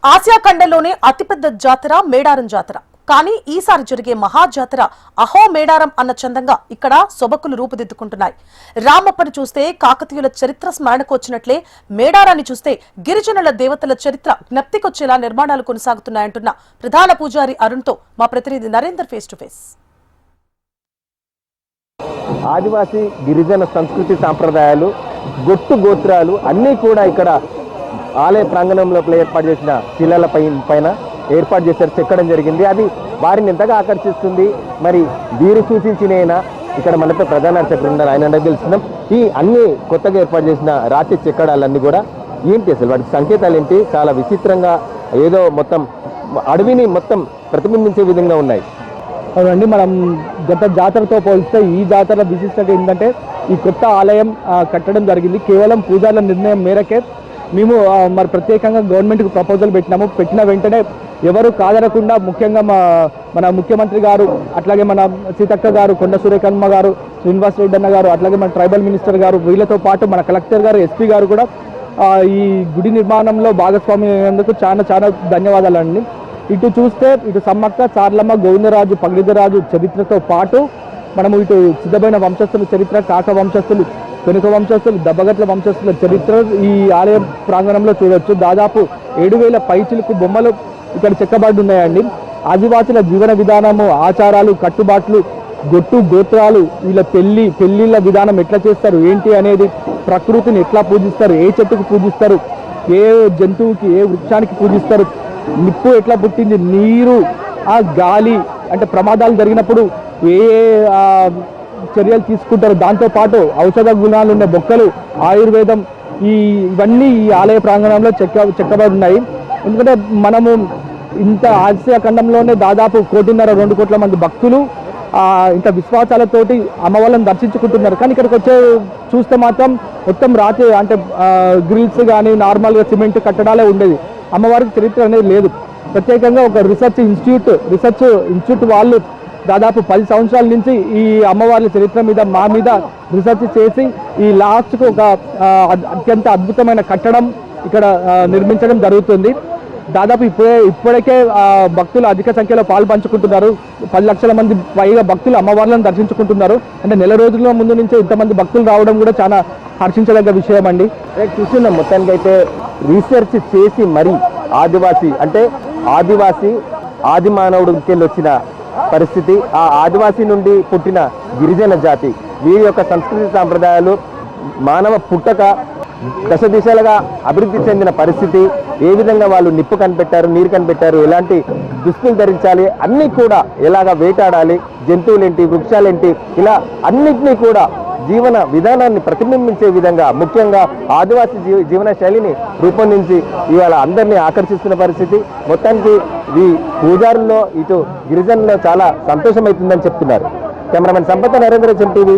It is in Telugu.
ఆసియా ఖండంలోనే అతిపెద్ద జాతర మేడారం జాతర. కానీ ఈసారి జరిగే మహాజాతర అహో మేడారం అన్న చందంగా ఇక్కడ సొబకులు రూపుదిద్దుకుంటున్నాయి. రామప్పని చూస్తే కాకతీయుల చరిత్ర స్మరణకు వచ్చినట్లే మేడారాన్ని చూస్తే గిరిజనుల దేవతల చరిత్ర జ్ఞప్తికొచ్చేలా నిర్మాణాలు కొనసాగుతున్నాయంటున్న ప్రధాన పూజారి అరుణ్తో మా ప్రతినిధి నరేందర్ ఫేస్ టు ఫేస్. ఆదివాసీ గిరిజన సంస్కృతి సాంప్రదాయాలు, గొట్టు గోత్రాలు అన్నీ కూడా ఇక్కడ ఆలయ ప్రాంగణంలో ఏర్పాటు చేసిన శిలల పైన ఏర్పాటు చేశారు, చెక్కడం జరిగింది. అది వారిని ఎంతగా ఆకర్షిస్తుంది. మరి వీరు సూచించినైనా ఇక్కడ మనతో ప్రధాన అర్చకులు ఉన్నారు, ఆయన తెలుస్తున్నాం. ఈ అన్ని కొత్తగా ఏర్పాటు చేసిన రాతి చెక్కడాలన్నీ కూడా ఏంటి, అసలు వాటి సంకేతాలు ఏంటి? చాలా విచిత్రంగా ఏదో మొత్తం అడవిని మొత్తం ప్రతిబింబించే విధంగా ఉన్నాయి. అవునండి, మనం గత జాతరతో పోలిస్తే ఈ జాతర విశిష్టత ఏంటంటే ఈ కొత్త ఆలయం కట్టడం జరిగింది కేవలం పూజారుల నిర్ణయం మేరకే. మేము మరి ప్రత్యేకంగా గవర్నమెంట్కి ప్రపోజల్ పెట్టిన వెంటనే ఎవరు కాదనకుండా, ముఖ్యంగా మన ముఖ్యమంత్రి గారు, అట్లాగే మన సీతక్క గారు, కొండ సురేఖమ్మ గారు, శ్రీనివాస్ రెడ్డి అన్న గారు, అట్లాగే మన ట్రైబల్ మినిస్టర్ గారు, వీళ్ళతో పాటు మన కలెక్టర్ గారు, ఎస్పీ గారు కూడా ఈ గుడి నిర్మాణంలో భాగస్వామి అయినందుకు చాలా చాలా ధన్యవాదాలండి. ఇటు చూస్తే ఇటు సమ్మక్క, చార్లమ్మ, గోవిందరాజు, పగిడిదరాజు చరిత్రతో పాటు మనము ఇటు సిద్ధమైన వంశస్థుల చరిత్ర, కాక వంశస్థులు, వెనుక వంశస్థులు, దబ్బగట్ల వంశస్థుల చరిత్ర ఈ ఆలయ ప్రాంగణంలో చూడవచ్చు. దాదాపు 7,000 పైచిలకు బొమ్మలు ఇక్కడ చెక్కబడి ఉన్నాయండి. ఆదివాసుల జీవన విధానము, ఆచారాలు, కట్టుబాట్లు, గొట్టు గోత్రాలు, వీళ్ళ పెళ్లిళ్ళ విధానం ఎట్లా చేస్తారు ఏంటి అనేది, ప్రకృతిని ఎట్లా పూజిస్తారు, ఏ చెట్టుకు పూజిస్తారు, ఏ జంతువుకి, ఏ వృక్షానికి పూజిస్తారు, నిప్పు ఎట్లా పుట్టింది, నీరు, ఆ గాలి, అంటే ప్రమాదాలు జరిగినప్పుడు ఏ చర్యలు తీసుకుంటారు, దాంతోపాటు ఔషధ గుణాలు ఉన్న మొక్కలు, ఆయుర్వేదం, ఇవన్నీ ఈ ఆలయ ప్రాంగణంలో చెక్కబడి ఉన్నాయి. ఎందుకంటే మనము ఇంత ఆసియా ఖండంలోనే దాదాపు 1.5-2 కోట్ల మంది భక్తులు ఇంత విశ్వాసాలతోటి అమ్మవాళ్ళని దర్శించుకుంటున్నారు. కానీ ఇక్కడికి వచ్చే చూస్తే మాత్రం మొత్తం రాతి, అంటే గ్రిల్స్ కానీ నార్మల్గా సిమెంట్ కట్టడాలే ఉండేది. అమ్మవారికి చరిత్ర అనేది లేదు. ప్రత్యేకంగా ఒక రీసెర్చ్ ఇన్స్టిట్యూట్ వాళ్ళు దాదాపు 10 సంవత్సరాల నుంచి ఈ అమ్మవార్ల చరిత్ర మీద మా మీద రీసెర్చ్ చేసి ఈ లాస్ట్కు ఒక అత్యంత అద్భుతమైన కట్టడం ఇక్కడ నిర్మించడం జరుగుతుంది. దాదాపు ఇప్పటికే భక్తులు అధిక సంఖ్యలో పాలు పంచుకుంటున్నారు. 10 లక్షల మంది పైగా భక్తులు అమ్మవార్లను దర్శించుకుంటున్నారు. అంటే నెల రోజుల ముందు నుంచే ఇంతమంది భక్తులు రావడం కూడా చాలా హర్షించదగ్గ విషయం అండి. చూస్తున్నాం మొత్తానికి అయితే రీసెర్చ్ చేసి మరి ఆదివాసి ఆది మానవుడికి వచ్చిన పరిస్థితి, ఆ ఆదివాసీ నుండి పుట్టిన గిరిజన జాతి, వీరి యొక్క సంస్కృతి సాంప్రదాయాలు, మానవ పుట్టక దశ దిశలుగా అభివృద్ధి చెందిన పరిస్థితి, ఏ విధంగా వాళ్ళు నిప్పు కనిపెట్టారు, నీరు కనిపెట్టారు, ఎలాంటి దుస్తులు ధరించాలి, అన్నీ కూడా ఎలాగా వేటాడాలి, జంతువులేంటి, వృక్షాలేంటి, ఇలా అన్నింటినీ కూడా జీవన విధానాన్ని ప్రతిబింబించే విధంగా ముఖ్యంగా ఆదివాసీ జీవన శైలిని రూపొందించి ఇవాళ అందరినీ ఆకర్షిస్తున్న పరిస్థితి. మొత్తానికి ఈ పూజారుల్లో ఇటు గిరిజనుల్లో చాలా సంతోషమవుతుందని చెప్తున్నారు. కెమెరామెన్ సంపత్, నరేంద్ర, చెం టీవీ.